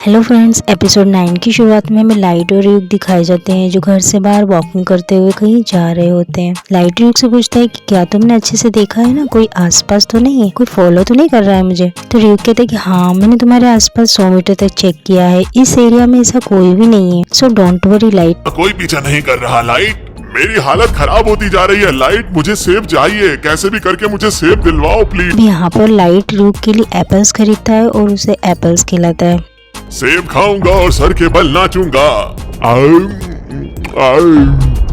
Hello friends, episode 9 की शुरुआत में हमें लाइट और युग दिखाए जाते हैं जो घर से बाहर वॉकिंग करते हुए कहीं जा रहे होते हैं। लाइट युग से पूछता है कि क्या तुमने अच्छे से देखा है ना, कोई आसपास तो नहीं है, कोई फॉलो तो नहीं कर रहा है मुझे। तो युग कहते हैं कि हाँ, मैंने तुम्हारे आसपास 100 मीटर तक चेक किया है, इस एरिया में ऐसा कोई भी नहीं है, सो डोंट वरी लाइट। कोई पीछा नहीं कर रहा लाइट, मेरी हालत खराब होती जा रही है लाइट, मुझे सेब चाहिए, कैसे भी करके मुझे सेब दिलवाओ प्लीज। यहाँ पर लाइट युग के लिए एप्पल्स खरीदता है और उसे एप्पल्स खिलाता है। सेब खाऊंगा और सर के बल नाचूंगा।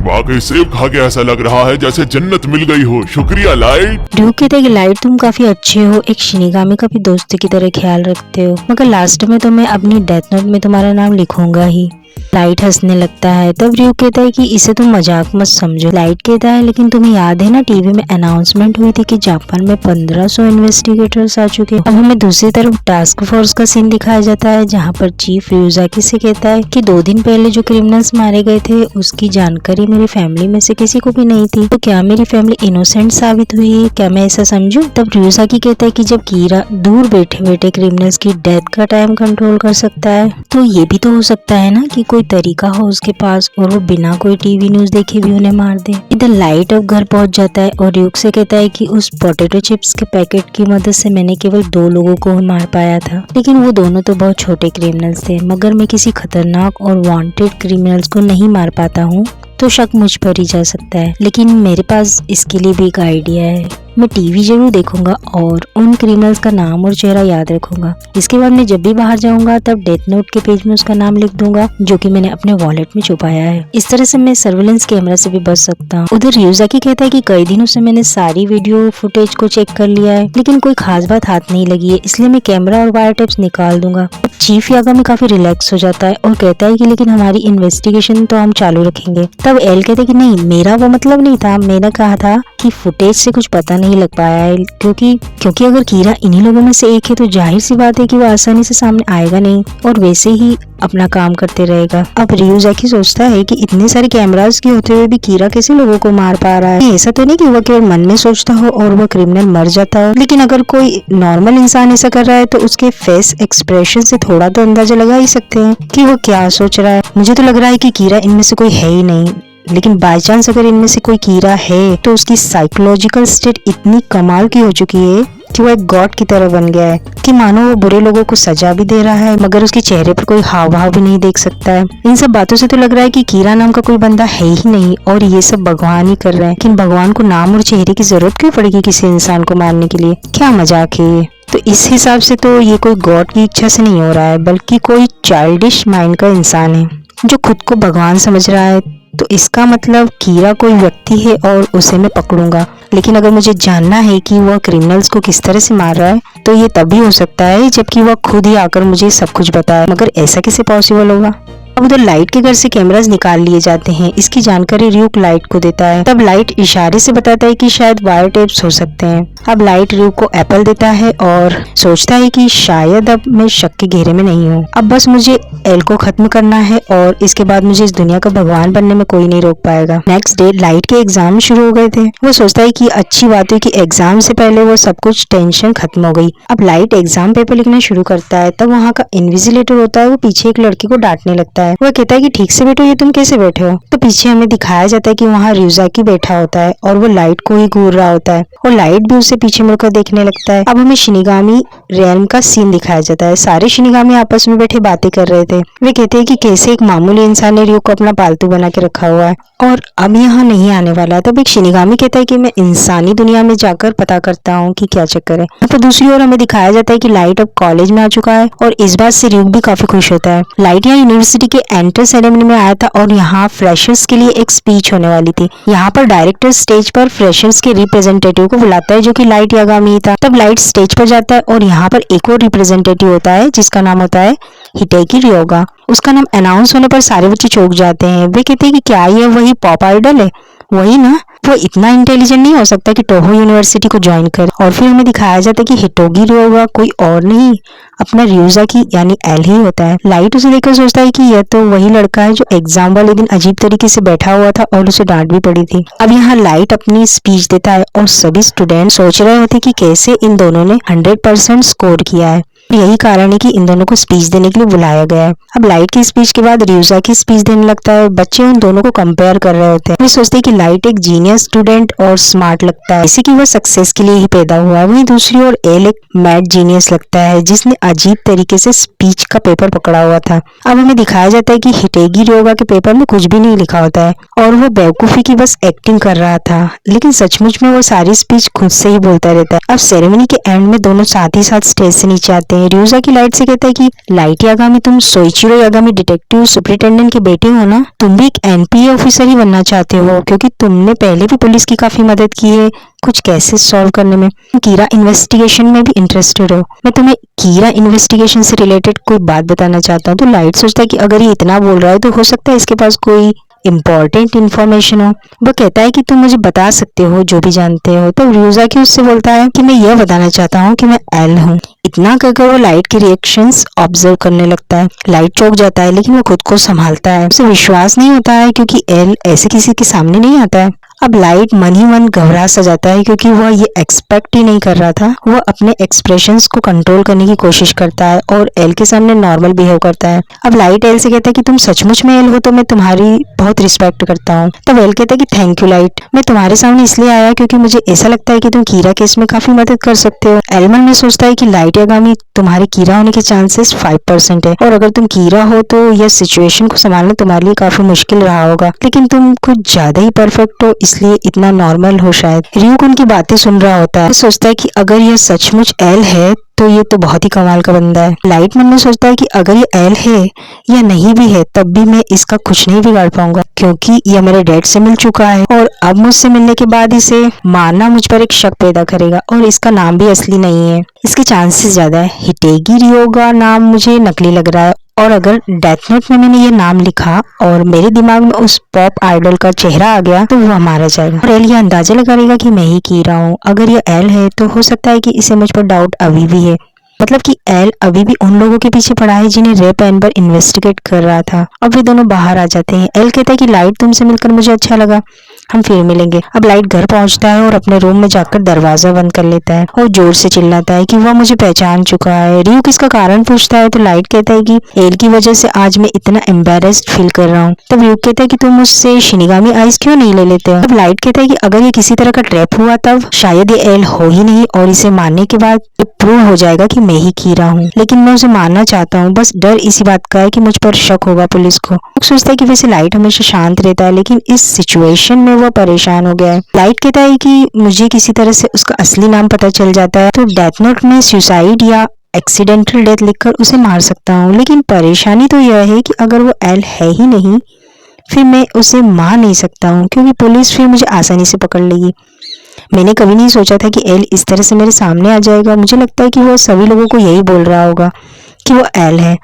वाकई सेब खा के ऐसा लग रहा है जैसे जन्नत मिल गई हो, शुक्रिया लाइट। ड्यूक कहते हैं कि लाइट, तुम काफी अच्छे हो, एक शिनिगामी का भी दोस्त की तरह ख्याल रखते हो, मगर लास्ट में तो मैं अपनी डेथ नोट में तुम्हारा नाम लिखूंगा ही। लाइट हंसने लगता है। तब ड्यूक कहता है कि इसे तुम मजाक मत समझो। लाइट कहता है लेकिन तुम्हें याद है ना, टीवी में अनाउंसमेंट हुई थी कि जापान में 1500 इन्वेस्टिगेटर्स आ चुके हैं। अब हमें दूसरी तरफ टास्क फोर्स का सीन दिखाया जाता है जहाँ पर चीफ रियोजाकी से कहता है कि 2 दिन पहले जो क्रिमिनल्स मारे गए थे उसकी जानकारी मेरी फैमिली में से किसी को भी नहीं थी, तो क्या मेरी फैमिली इनोसेंट साबित हुई है, क्या मैं ऐसा समझूं? तब रियोजाकी कहता है कि जब कीरा दूर बैठे बैठे क्रिमिनल्स की डेथ का टाइम कंट्रोल कर सकता है तो ये भी तो हो सकता है ना कि कोई तरीका हो उसके पास और वो बिना कोई टीवी न्यूज देखे भी उन्हें मार दे। इधर लाइट अब घर पहुंच जाता है और युग से कहता है कि उस पोटैटो चिप्स के पैकेट की मदद से मैंने केवल 2 लोगों को मार पाया था, लेकिन वो दोनों तो बहुत छोटे क्रिमिनल्स थे, मगर मैं किसी खतरनाक और वांटेड क्रिमिनल्स को नहीं मार पाता हूँ तो शक मुझ पर ही जा सकता है। लेकिन मेरे पास इसके लिए भी एक आइडिया है, मैं टीवी जरूर देखूंगा और उन क्रिमिनल्स का नाम और चेहरा याद रखूंगा। इसके बाद मैं जब भी बाहर जाऊंगा तब डेथ नोट के पेज में उसका नाम लिख दूंगा जो कि मैंने अपने वॉलेट में छुपाया है। इस तरह से मैं सर्विलेंस कैमरा से भी बच सकता हूँ। उधर रियोजाकी कहता है कि कई दिनों से मैंने सारी वीडियो फुटेज को चेक कर लिया है लेकिन कोई खास बात हाथ नहीं लगी है, इसलिए मैं कैमरा और वायर टेप्स निकाल दूंगा। चीफ यागामी काफी रिलैक्स हो जाता है और कहता है कि लेकिन हमारी इन्वेस्टिगेशन तो हम चालू रखेंगे। तब एल कहते कि नहीं, मेरा वो मतलब नहीं था, मैंने कहा था कि फुटेज से कुछ पता नहीं लग पाया है क्योंकि अगर कीरा इन्हीं लोगों में से एक है तो जाहिर सी बात है कि वो आसानी से सामने आएगा नहीं और वैसे ही अपना काम करते रहेगा। अब रियोजाकी सोचता है कि इतने सारे कैमरास के होते हुए भी कीरा कैसे लोगों को मार पा रहा है। ऐसा तो नहीं कि वो केवल मन में सोचता हो और वो क्रिमिनल मर जाता हो, लेकिन अगर कोई नॉर्मल इंसान ऐसा कर रहा है तो उसके फेस एक्सप्रेशन से थोड़ा तो अंदाजा लगा ही सकते हैं कि वो क्या सोच रहा है। मुझे तो लग रहा है कि कीरा इनमें से कोई है ही नहीं, लेकिन बाय चांस अगर इनमें से कोई कीरा है तो उसकी साइकोलॉजिकल स्टेट इतनी कमाल की हो चुकी है कि वो एक गॉड की तरह बन गया है कि मानो वो बुरे लोगों को सजा भी दे रहा है मगर उसके चेहरे पर कोई हाव भाव भी नहीं देख सकता है। इन सब बातों से तो लग रहा है कि कीरा नाम का कोई बंदा है ही नहीं और ये सब भगवान ही कर रहे हैं। लेकिन भगवान को नाम और चेहरे की जरूरत क्यों पड़ेगी किसी इंसान को मारने के लिए? क्या मजाक है ये। तो इस हिसाब से तो ये कोई गॉड की इच्छा से नहीं हो रहा है बल्कि कोई चाइल्डिश माइंड का इंसान है जो खुद को भगवान समझ रहा है। तो इसका मतलब कीरा कोई व्यक्ति है और उसे मैं पकड़ूंगा, लेकिन अगर मुझे जानना है कि वह क्रिमिनल्स को किस तरह से मार रहा है तो ये तभी हो सकता है जबकि वह खुद ही आकर मुझे सब कुछ बताए, मगर ऐसा कैसे पॉसिबल होगा? अब उधर लाइट के घर से कैमरास निकाल लिए जाते हैं, इसकी जानकारी र्यूक लाइट को देता है। तब लाइट इशारे से बताता है कि शायद वायर टेप्स हो सकते हैं। अब लाइट र्यूक को एप्पल देता है और सोचता है कि शायद अब मैं शक के घेरे में नहीं हूँ, अब बस मुझे एल को खत्म करना है और इसके बाद मुझे इस दुनिया का भगवान बनने में कोई नहीं रोक पाएगा। नेक्स्ट डे लाइट के एग्जाम शुरू हो गए थे। वो सोचता है कि अच्छी बात है कि एग्जाम से पहले वो सब कुछ टेंशन खत्म हो गई। अब लाइट एग्जाम पेपर लिखना शुरू करता है। तब वहाँ का इन्विजिलेटर होता है, वो पीछे एक लड़की को डांटने लगता है। वह कहता है कि ठीक से बैठो, ये तुम कैसे बैठे हो? तो पीछे हमें दिखाया जाता है कि वहाँ रियोजाकी बैठा होता है और वो लाइट को ही घूर रहा होता है और लाइट भी उसे पीछे मुड़कर देखने लगता है। अब हमें शिनिगामी रियल्म का सीन दिखाया जाता है। सारे शिनिगामी आपस में बैठे बातें कर रहे थे। वे कहते हैं कि कैसे एक मामूली इंसान ने रियो को अपना पालतू बना के रखा हुआ है और अब यहाँ नहीं आने वाला। तब एक शिनिगामी कहता है कि मैं इंसानी दुनिया में जाकर पता करता हूँ कि क्या चक्कर है। तो दूसरी ओर हमें दिखाया जाता है कि लाइट अब कॉलेज में आ चुका है और इस बात से रियो भी काफी खुश होता है। लाइट यहाँ यूनिवर्सिटी के एंटर सेरेमनी में आया था और यहाँ फ्रेशर्स के लिए एक स्पीच होने वाली थी। यहाँ पर डायरेक्टर स्टेज पर फ्रेशर्स के रिप्रेजेंटेटिव को बुलाता है जो कि लाइट यागामी था। तब लाइट स्टेज पर जाता है और यहाँ पर एक और रिप्रेजेंटेटिव होता है जिसका नाम होता है हिटेकी रियोगा। उसका नाम अनाउंस होने पर सारे बच्चे चौंक जाते हैं। वे कहते हैं कि क्या ये वही पॉप आइडल है? वही ना, वो इतना इंटेलिजेंट नहीं हो सकता कि टोहो यूनिवर्सिटी को ज्वाइन करे। और फिर हमें दिखाया जाता है कि हिटोगी रियोगा कोई और नहीं, अपना रियोजाकी यानी एल ही होता है। लाइट उसे देखकर सोचता है कि यह तो वही लड़का है जो एग्जाम वाले दिन अजीब तरीके से बैठा हुआ था और उसे डांट भी पड़ी थी। अब यहाँ लाइट अपनी स्पीच देता है और सभी स्टूडेंट सोच रहे होते कि कैसे इन दोनों ने 100% स्कोर किया है। यही कारण है कि इन दोनों को स्पीच देने के लिए बुलाया गया है। अब लाइट की स्पीच के बाद रियूजा की स्पीच देने लगता है। बच्चे उन दोनों को कंपेयर कर रहे होते हैं। वे सोचते हैं कि लाइट एक जीनियस स्टूडेंट और स्मार्ट लगता है, इसी की वह सक्सेस के लिए ही पैदा हुआ है। वहीं दूसरी ओर एल एक मैड जीनियस लगता है जिसने अजीब तरीके से स्पीच का पेपर पकड़ा हुआ था। अब हमें दिखाया जाता है कि हिटेगी रियोगा के पेपर में कुछ भी नहीं लिखा होता है और वो बेवकूफी की बस एक्टिंग कर रहा था, लेकिन सचमुच में वो सारी स्पीच खुद से ही बोलता रहता है। अब सेरेमनी के एंड में दोनों साथ ही साथ स्टेज से नीचे आते हैं। रियूजा की लाइट से कहता है कि लाइट यागामी, तुम सोइचिरो यागामी डिटेक्टिव सुपरिटेंडेंट की बेटी हो ना? तुम भी एक एनपीए ऑफिसर ही बनना चाहते हो क्योंकि तुमने पहले भी पुलिस की काफी मदद की है कुछ केसेस सॉल्व करने में। कीरा इन्वेस्टिगेशन में भी इंटरेस्टेड हो। मैं तुम्हें कीरा इन्वेस्टिगेशन से रिलेटेड कोई बात बताना चाहता हूँ। तो लाइट सोचता है कि अगर ये इतना बोल रहा है तो हो सकता है इसके पास कोई इम्पोर्टेंट इन्फॉर्मेशन हो। वो कहता है कि तुम मुझे बता सकते हो जो भी जानते हो। तो रियूजा की उससे बोलता है कि मैं यह बताना चाहता हूँ कि मैं एल हूँ। इतना कहकर वो लाइट की रिएक्शंस ऑब्जर्व करने लगता है। लाइट चौंक जाता है लेकिन वो खुद को संभालता है। उसे विश्वास नहीं होता है क्योंकि एल ऐसे किसी के सामने नहीं आता है। अब लाइट मन ही मन घबरा सा जाता है क्योंकि वह ये एक्सपेक्ट ही नहीं कर रहा था। वह अपने एक्सप्रेशंस को कंट्रोल करने की कोशिश करता है और एल के सामने नॉर्मल बिहेव करता है। अब लाइट एल से कहता है कि तुम सचमुच में एल हो तो मैं तुम्हारी बहुत रिस्पेक्ट करता हूँ। तब एल कहता है कि थैंक यू लाइट, मैं तुम्हारे सामने इसलिए आया क्योंकि मुझे ऐसा लगता है कि तुम कीरा केस में काफी मदद कर सकते हो। एल मन में सोचता है कि लाइट यागामी, तुम्हारे कीरा होने के चांसेस 5% है और अगर तुम कीरा हो तो यह सिचुएशन को संभालना तुम्हारे लिए काफी मुश्किल रहा होगा, लेकिन तुम कुछ ज्यादा ही परफेक्ट हो इसलिए इतना नॉर्मल हो शायद। रियूक उनकी बातें सुन रहा होता है। वो सोचता है कि अगर यह सचमुच एल है तो ये तो बहुत ही कमाल का बंदा है। लाइट मन में सोचता है कि अगर ये एल है या नहीं भी है तब भी मैं इसका कुछ नहीं बिगाड़ पाऊंगा क्योंकि यह मेरे डैड से मिल चुका है और अब मुझसे मिलने के बाद इसे मारना मुझ पर एक शक पैदा करेगा और इसका नाम भी असली नहीं है, इसके चांसेस ज्यादा है। हिटेगी रियोगा नाम मुझे नकली लग रहा है और अगर डेथ नोट में मैंने ये नाम लिखा और मेरे दिमाग में उस पॉप आइडल का चेहरा आ गया तो वो मारा जाएगा और एल ये अंदाजा लगा लेगा कि मैं ही की रहा हूँ। अगर ये एल है तो हो सकता है कि इसे मुझ पर डाउट अभी भी है, मतलब कि एल अभी भी उन लोगों के पीछे पड़ा है जिन्हें रेप एम्बर इन्वेस्टिगेट कर रहा था। अब वे दोनों बाहर आ जाते हैं। एल कहता है कि लाइट, तुमसे मिलकर मुझे अच्छा लगा, हम फिर मिलेंगे। अब लाइट घर पहुंचता है और अपने रूम में जाकर दरवाजा बंद कर लेता है और जोर से चिल्लाता है कि वह मुझे पहचान चुका है। रियू किसका कारण पूछता है तो लाइट कहता है कि एल की वजह से आज मैं इतना एम्बेरेस्ड फील कर रहा हूँ। तब रियू कहता है कि तुम मुझसे शिनिगामी आइस क्यों नहीं ले लेते हो। अब लाइट कहता है कि अगर ये किसी तरह का ट्रैप हुआ तब शायद ये एल हो ही नहीं और इसे मारने के बाद प्रूव हो जाएगा कि मैं ही की रहा हूँ, लेकिन मैं उसे मारना चाहता हूँ। बस डर इसी बात का है कि मुझ पर शक होगा पुलिस को। सोचता है कि वैसे लाइट हमेशा शांत रहता है लेकिन इस सिचुएशन में वो परेशान हो गया है। लाइट कहता है कि मुझे किसी तरह से उसका असली नाम पता चल जाता है तो डेथ नोट में सुसाइड या एक्सीडेंटल डेथ लिखकर उसे मार सकता हूँ, लेकिन परेशानी तो यह है कि अगर वो एल है ही नहीं फिर मैं उसे मार नहीं सकता हूँ क्योंकि पुलिस फिर मुझे आसानी से पकड़ लेगी। मैंने कभी नहीं सोचा था कि एल इस तरह से मेरे सामने आ जाएगा। मुझे लगता है कि वो सभी लोगों को यही बोल रहा होगा कि वो एल है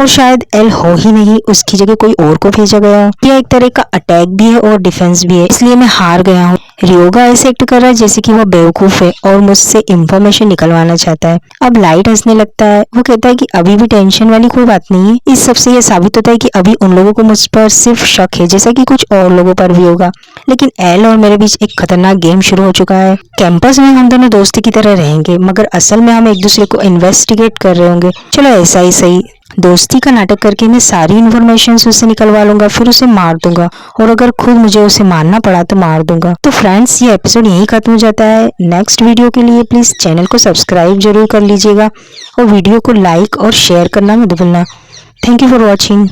और शायद एल हो ही नहीं, उसकी जगह कोई और को भेजा गया हो। यह एक तरह का अटैक भी है और डिफेंस भी है, इसलिए मैं हार गया हूँ। रियोगा ऐसे एक्ट कर रहा है जैसे कि वो बेवकूफ है और मुझसे इंफॉर्मेशन निकलवाना चाहता है। अब लाइट हंसने लगता है। वो कहता है कि अभी भी टेंशन वाली कोई बात नहीं है। इस सबसे यह साबित होता है कि अभी उन लोगों को मुझ पर सिर्फ शक है जैसा कि कुछ और लोगों पर भी होगा, लेकिन एल और मेरे बीच एक खतरनाक गेम शुरू हो चुका है। कैंपस में हम दोनों दोस्ती की तरह रहेंगे मगर असल में हम एक दूसरे को इन्वेस्टिगेट कर रहे होंगे। चलो ऐसा ही सही, दोस्ती का नाटक करके मैं सारी इन्फॉर्मेशन उससे निकलवा लूंगा, फिर उसे मार दूंगा और अगर खुद मुझे उसे मारना पड़ा तो मार दूंगा। तो फ्रेंड्स, ये एपिसोड यहीं खत्म हो जाता है। नेक्स्ट वीडियो के लिए प्लीज चैनल को सब्सक्राइब जरूर कर लीजिएगा और वीडियो को लाइक और शेयर करना मत भूलना। Thank you for watching.